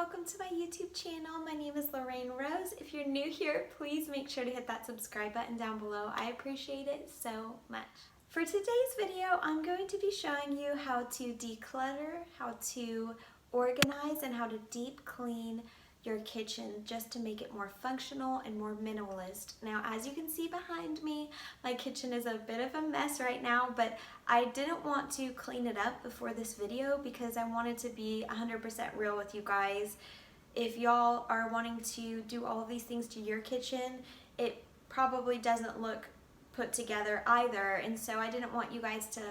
welcome to my YouTube channel. My name is Lorraine Rose. If you're new here, please make sure to hit that subscribe button down below. I appreciate it so much. For today's video, I'm going to be showing you how to declutter, how to organize, and how to deep clean your kitchen just to make it more functional and more minimalist. Now, as you can see behind me, my kitchen is a bit of a mess right now, but I didn't want to clean it up before this video because I wanted to be 100% real with you guys. If y'all are wanting to do all of these things to your kitchen, it probably doesn't look put together either, and so I didn't want you guys to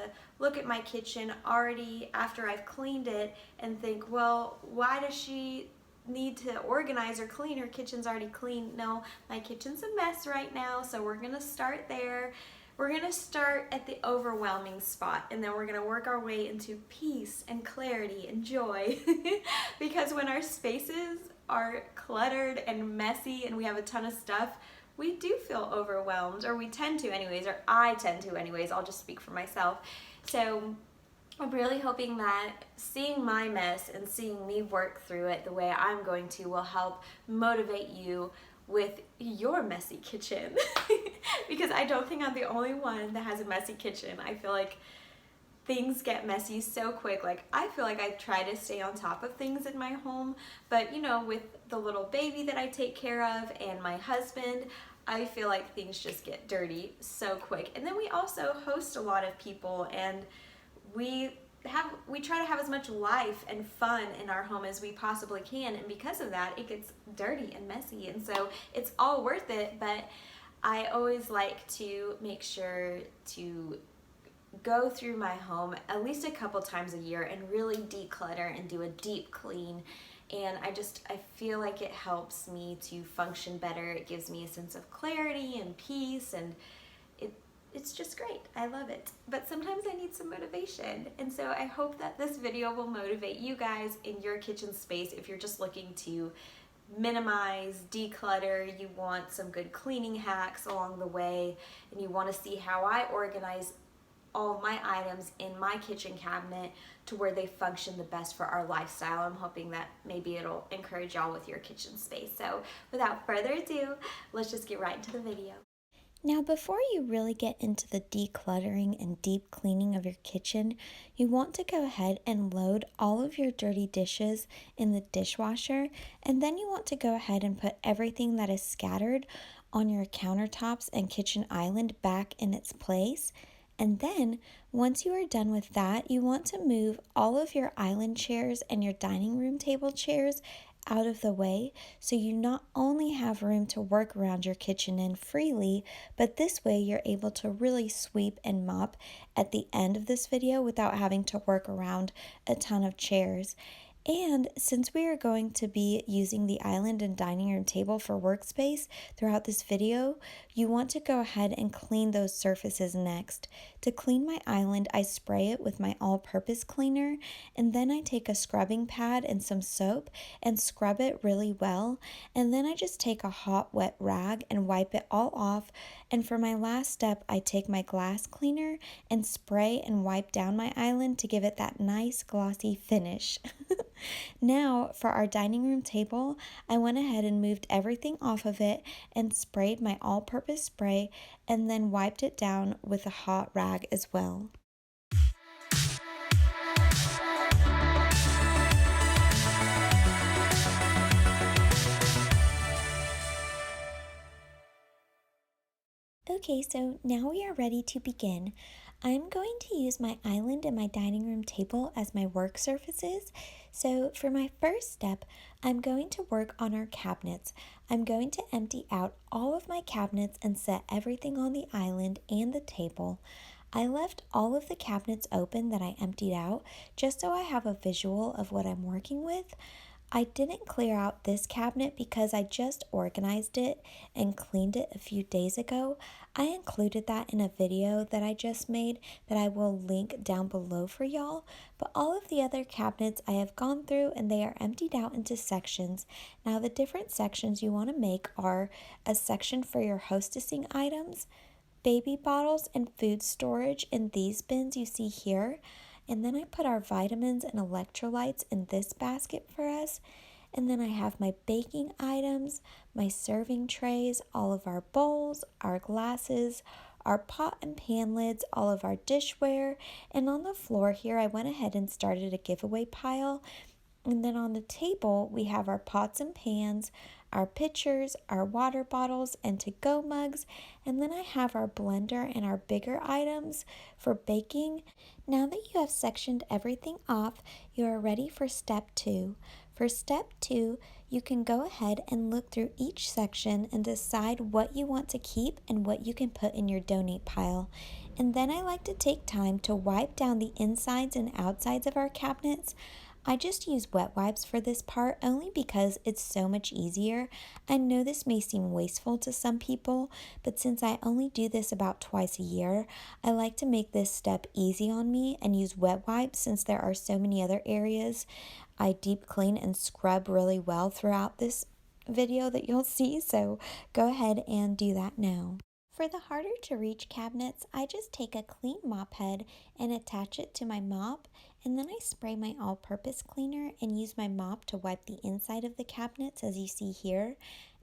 look at my kitchen already after I've cleaned it and think, well, why does she need to organize or clean? Her kitchen's already clean. No, my kitchen's a mess right now, so we're gonna start there. We're gonna start at the overwhelming spot, and then we're gonna work our way into peace and clarity and joy. Because when our spaces are cluttered and messy and we have a ton of stuff, we do feel overwhelmed, or we tend to anyways, or I tend to anyways. I'll just speak for myself. So I'm really hoping that seeing my mess and seeing me work through it the way I'm going to will help motivate you with your messy kitchen. Because I don't think I'm the only one that has a messy kitchen. I feel like things get messy so quick. Like, I feel like I try to stay on top of things in my home, but you know, with the little baby that I take care of and my husband, I feel like things just get dirty so quick. And then we also host a lot of people, and we try to have as much life and fun in our home as we possibly can, and because of that, it gets dirty and messy, and so it's all worth it. But I always like to make sure to go through my home at least a couple times a year and really declutter and do a deep clean. And I feel like it helps me to function better. It gives me a sense of clarity and peace, and it's just great. I love it. But sometimes I need some motivation. And so I hope that this video will motivate you guys in your kitchen space. If you're just looking to minimize, declutter, you want some good cleaning hacks along the way, and you want to see how I organize all my items in my kitchen cabinet to where they function the best for our lifestyle. I'm hoping that maybe it'll encourage y'all with your kitchen space. So without further ado, let's just get right into the video. Now, before you really get into the decluttering and deep cleaning of your kitchen, you want to go ahead and load all of your dirty dishes in the dishwasher, and then you want to go ahead and put everything that is scattered on your countertops and kitchen island back in its place. And then, once you are done with that, you want to move all of your island chairs and your dining room table chairs out of the way, so you not only have room to work around your kitchen in freely, but this way you're able to really sweep and mop at the end of this video without having to work around a ton of chairs. And since we are going to be using the island and dining room table for workspace throughout this video, you want to go ahead and clean those surfaces next. To clean my island, I spray it with my all-purpose cleaner, and then I take a scrubbing pad and some soap and scrub it really well, and then I just take a hot wet rag and wipe it all off. And for my last step, I take my glass cleaner and spray and wipe down my island to give it that nice glossy finish. Now, for our dining room table, I went ahead and moved everything off of it and sprayed my all-purpose spray, and then wiped it down with a hot rag as well. Okay, so now we are ready to begin. I'm going to use my island and my dining room table as my work surfaces. So for my first step, I'm going to work on our cabinets. I'm going to empty out all of my cabinets and set everything on the island and the table. I left all of the cabinets open that I emptied out just so I have a visual of what I'm working with. I didn't clear out this cabinet because I just organized it and cleaned it a few days ago. I included that in a video that I just made that I will link down below for y'all. But all of the other cabinets I have gone through, and they are emptied out into sections. Now, the different sections you want to make are a section for your hostessing items, baby bottles, and food storage in these bins you see here. And then I put our vitamins and electrolytes in this basket for us. And then I have my baking items, my serving trays, all of our bowls, our glasses, our pot and pan lids, all of our dishware. And on the floor here, I went ahead and started a giveaway pile. And then on the table, we have our pots and pans, our pitchers, our water bottles, and to-go mugs. And then I have our blender and our bigger items for baking. Now that you have sectioned everything off, you are ready for step 2. For step 2, you can go ahead and look through each section and decide what you want to keep and what you can put in your donate pile. And then I like to take time to wipe down the insides and outsides of our cabinets. I just use wet wipes for this part only because it's so much easier. I know this may seem wasteful to some people, but since I only do this about twice a year, I like to make this step easy on me and use wet wipes since there are so many other areas I deep clean and scrub really well throughout this video that you'll see, so go ahead and do that now. For the harder to reach cabinets, I just take a clean mop head and attach it to my mop, and then I spray my all-purpose cleaner and use my mop to wipe the inside of the cabinets as you see here.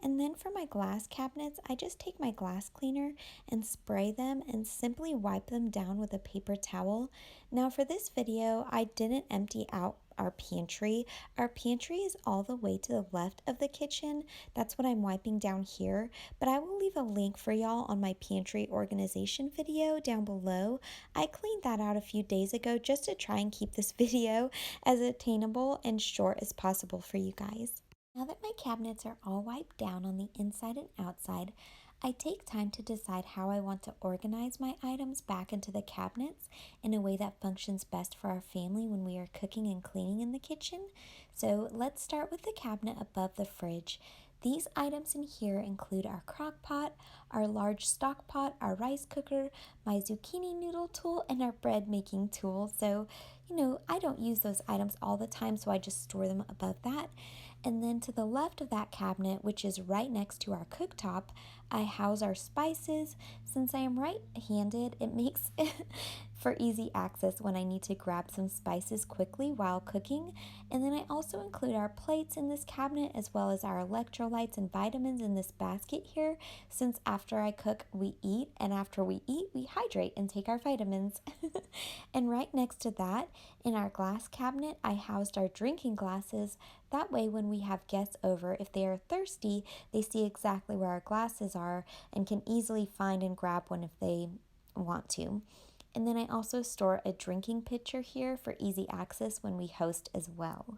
And then for my glass cabinets, I just take my glass cleaner and spray them and simply wipe them down with a paper towel. Now for this video, I didn't empty out our pantry. Our pantry is all the way to the left of the kitchen. That's what I'm wiping down here, but I will leave a link for y'all on my pantry organization video down below. I cleaned that out a few days ago just to try and keep this video as attainable and short as possible for you guys. Now that my cabinets are all wiped down on the inside and outside, I take time to decide how I want to organize my items back into the cabinets in a way that functions best for our family when we are cooking and cleaning in the kitchen. So let's start with the cabinet above the fridge. These items in here include our crock pot, our large stock pot, our rice cooker, my zucchini noodle tool, and our bread making tool. So, I don't use those items all the time, so I just store them above that. And then to the left of that cabinet, which is right next to our cooktop, I house our spices. Since I am right-handed, it makes for easy access when I need to grab some spices quickly while cooking. And then I also include our plates in this cabinet as well as our electrolytes and vitamins in this basket here, since after I cook, we eat, and after we eat, we hydrate and take our vitamins. And right next to that, in our glass cabinet, I housed our drinking glasses. That way, when we have guests over, if they are thirsty, they see exactly where our glasses are and can easily find and grab one if they want to. And then I also store a drinking pitcher here for easy access when we host as well.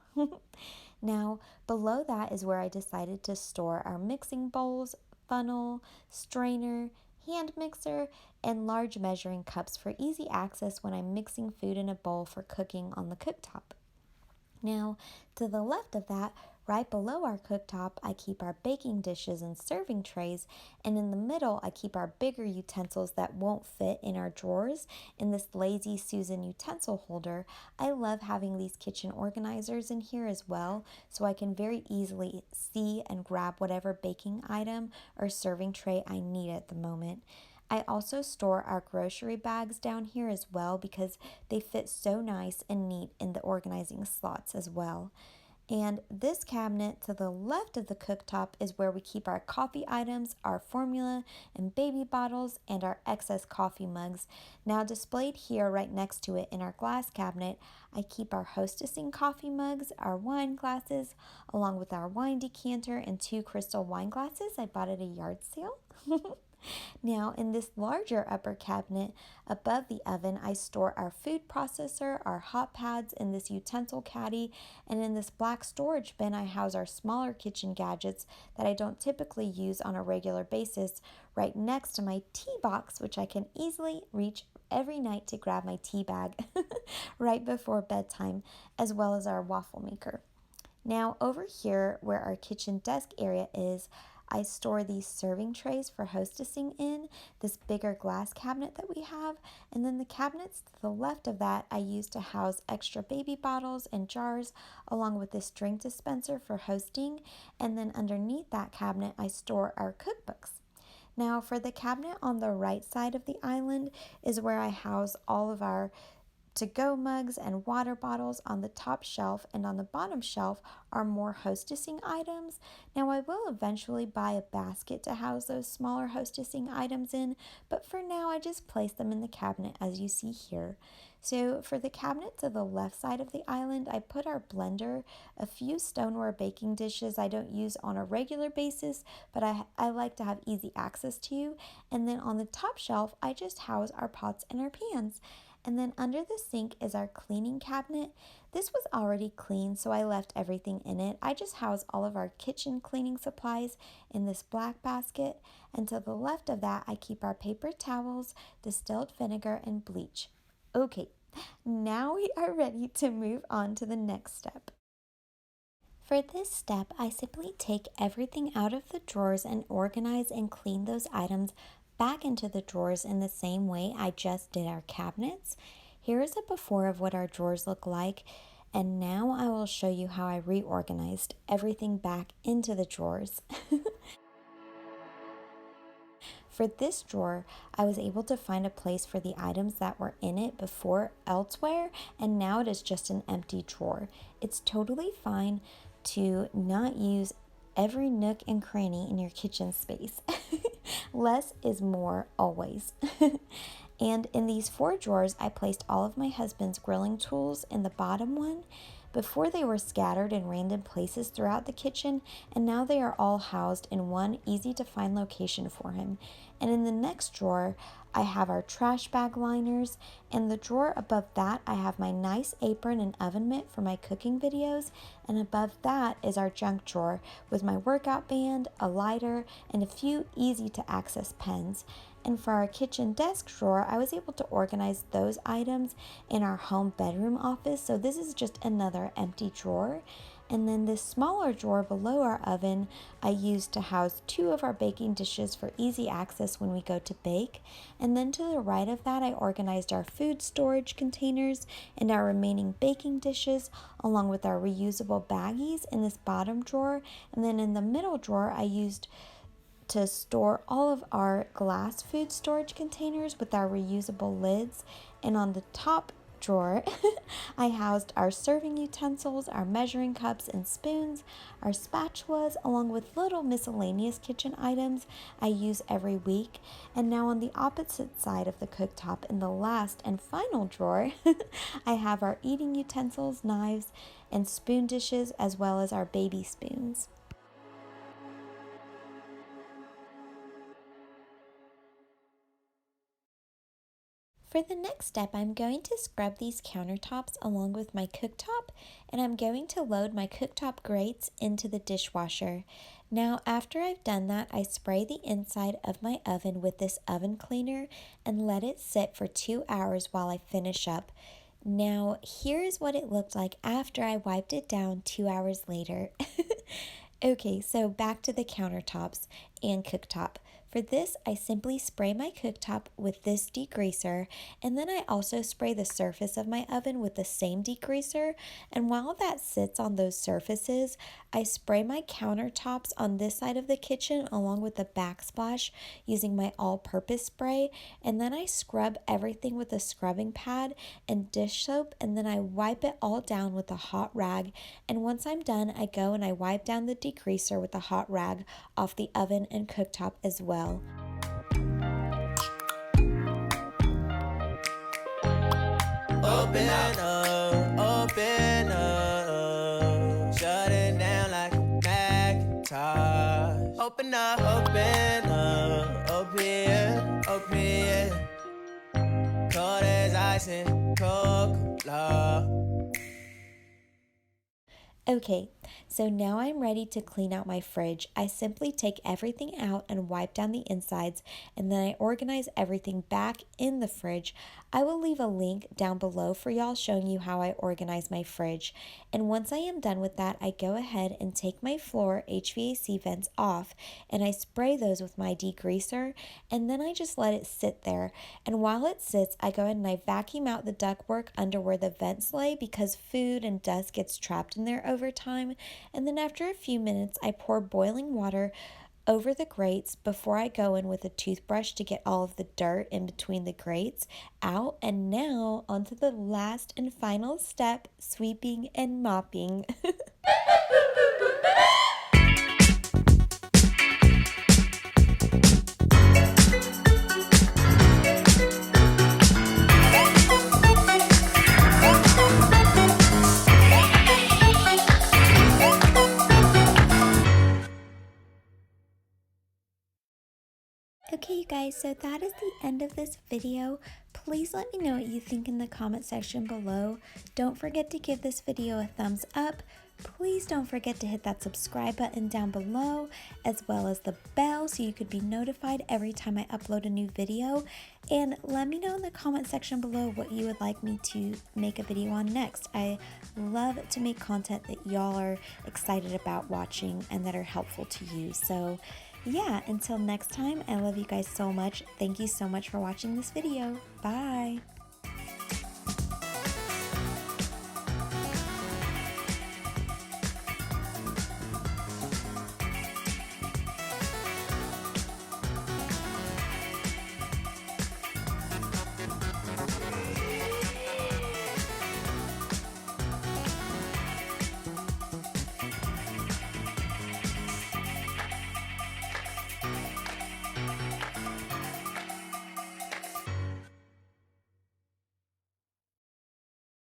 Now, below that is where I decided to store our mixing bowls, funnel, strainer, hand mixer, and large measuring cups for easy access when I'm mixing food in a bowl for cooking on the cooktop. Now, to the left of that, right below our cooktop, I keep our baking dishes and serving trays, and in the middle, I keep our bigger utensils that won't fit in our drawers in this Lazy Susan utensil holder. I love having these kitchen organizers in here as well, so I can very easily see and grab whatever baking item or serving tray I need at the moment. I also store our grocery bags down here as well because they fit so nice and neat in the organizing slots as well. And this cabinet to the left of the cooktop is where we keep our coffee items, our formula and baby bottles, and our excess coffee mugs. Now displayed here right next to it in our glass cabinet, I keep our hostessing coffee mugs, our wine glasses, along with our wine decanter and 2 crystal wine glasses I bought at a yard sale. Now, in this larger upper cabinet above the oven, I store our food processor, our hot pads in this utensil caddy, and in this black storage bin, I house our smaller kitchen gadgets that I don't typically use on a regular basis right next to my tea box, which I can easily reach every night to grab my tea bag right before bedtime, as well as our waffle maker. Now, over here where our kitchen desk area is, I store these serving trays for hostessing in this bigger glass cabinet that we have, and then the cabinets to the left of that I use to house extra baby bottles and jars along with this drink dispenser for hosting, and then underneath that cabinet I store our cookbooks. Now for the cabinet on the right side of the island is where I house all of our to-go mugs and water bottles on the top shelf, and on the bottom shelf are more hostessing items. Now I will eventually buy a basket to house those smaller hostessing items in, but for now I just place them in the cabinet as you see here. So for the cabinet to the left side of the island, I put our blender, a few stoneware baking dishes I don't use on a regular basis, but I like to have easy access to. And then on the top shelf, I just house our pots and our pans. And then under the sink is our cleaning cabinet. This was already clean, so I left everything in it. I just house all of our kitchen cleaning supplies in this black basket. And to the left of that, I keep our paper towels, distilled vinegar, and bleach. Okay, now we are ready to move on to the next step. For this step, I simply take everything out of the drawers and organize and clean those items back into the drawers in the same way I just did our cabinets. Here is a before of what our drawers look like, and now I will show you how I reorganized everything back into the drawers. For this drawer, I was able to find a place for the items that were in it before elsewhere, and now it is just an empty drawer. It's totally fine to not use every nook and cranny in your kitchen space. Less is more always. And in these 4 drawers, I placed all of my husband's grilling tools in the bottom one. Before they were scattered in random places throughout the kitchen, and now they are all housed in one easy to find location for him. And in the next drawer, I have our trash bag liners. In the drawer above that, I have my nice apron and oven mitt for my cooking videos. And above that is our junk drawer with my workout band, a lighter, and a few easy to access pens. And for our kitchen desk drawer, I was able to organize those items in our home bedroom office. So this is just another empty drawer. And then this smaller drawer below our oven, I used to house 2 of our baking dishes for easy access when we go to bake. And then to the right of that, I organized our food storage containers and our remaining baking dishes, along with our reusable baggies in this bottom drawer. And then in the middle drawer, I used to store all of our glass food storage containers with our reusable lids. And on the top drawer, I housed our serving utensils, our measuring cups and spoons, our spatulas, along with little miscellaneous kitchen items I use every week. And now on the opposite side of the cooktop, in the last and final drawer, I have our eating utensils, knives, and spoon dishes, as well as our baby spoons. For the next step, I'm going to scrub these countertops along with my cooktop, and I'm going to load my cooktop grates into the dishwasher. Now, after I've done that, I spray the inside of my oven with this oven cleaner and let it sit for 2 hours while I finish up. Now, here is what it looked like after I wiped it down 2 hours later. Okay, so back to the countertops and cooktop. For this, I simply spray my cooktop with this degreaser, and then I also spray the surface of my oven with the same degreaser. And while that sits on those surfaces, I spray my countertops on this side of the kitchen along with the backsplash using my all-purpose spray. And then I scrub everything with a scrubbing pad and dish soap, and then I wipe it all down with a hot rag. And once I'm done, I go and I wipe down the degreaser with a hot rag off the oven and cooktop as well. Open up, shut it down like a Macintosh. Open up, open here. Cold as ice and Coca-Cola. Okay, so now I'm ready to clean out my fridge. I simply take everything out and wipe down the insides, and then I organize everything back in the fridge. I will leave a link down below for y'all showing you how I organize my fridge. And once I am done with that, I go ahead and take my floor HVAC vents off, and I spray those with my degreaser, and then I just let it sit there. And while it sits, I go ahead and I vacuum out the ductwork under where the vents lay, because food and dust gets trapped in there over time. And then after a few minutes, I pour boiling water over the grates before I go in with a toothbrush to get all of the dirt in between the grates out. And now onto the last and final step, sweeping and mopping. Okay, you guys, so that is the end of this video. Please let me know what you think in the comment section below. Don't forget to give this video a thumbs up. Please don't forget to hit that subscribe button down below, as well as the bell so you could be notified every time I upload a new video. And let me know in the comment section below what you would like me to make a video on next. I love to make content that y'all are excited about watching and that are helpful to you. So yeah, until next time, I love you guys so much. Thank you so much for watching this video. Bye!